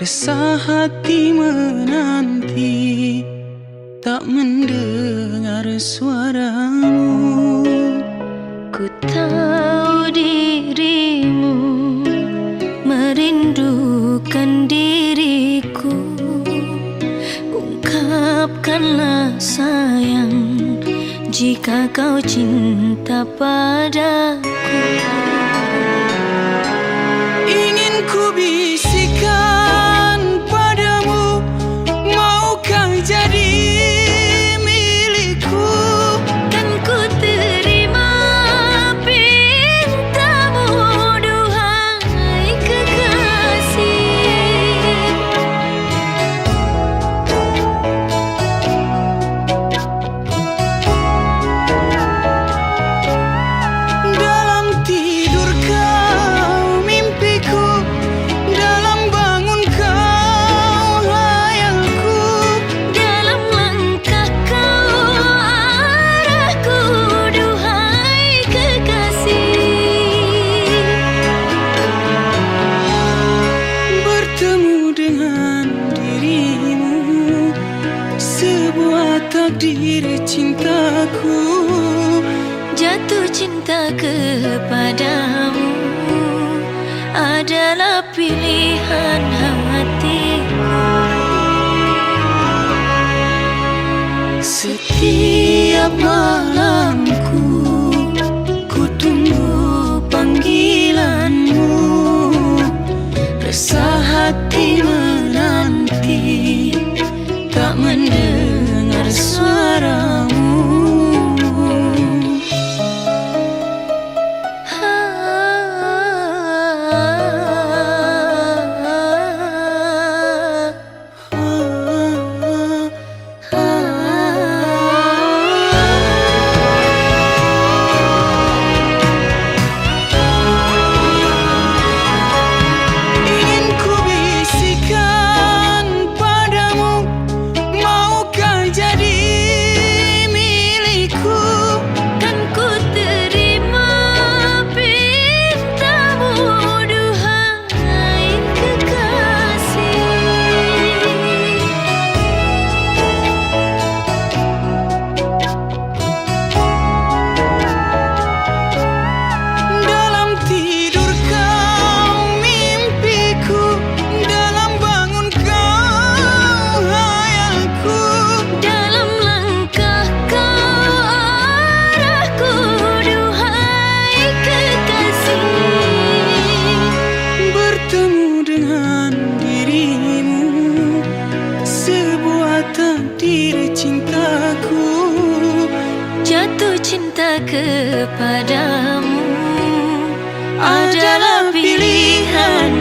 Resah hati menanti, tak mendengar suaramu. Ku tahu dirimu merindukan diriku. Ungkapkanlah sayang, jika kau cinta padaku. Ingin ku bisikan padamu, maukah jadi milikku? Kan ku terima pintamu, duhai kekasih. Dalam tidur kau mimpiku, dalam bangun kau hayalku. Dalam langkah kau arahku, duhai kekasih. Bertemu dengan dirimu, sebuah takdir cintaku. Jatuh cinta kepadamu adalah pilihan hatiku. Setiap malamku ku tunggu panggilanmu. Resah hati menanti, tak mendengar suaramu. Ingin ku bisikan padamu, maukah jadi milikku? Kan ku terima pintamu, duhai kekasih. Dalam tidur kau mimpiku, dalam bangun kau hayalku. Dalam langkah kau arahku, duhai kekasih. Bertemu dengan dirimu, sebuah takdir cintaku. Jatuh cinta kepadamu Adalah pilihan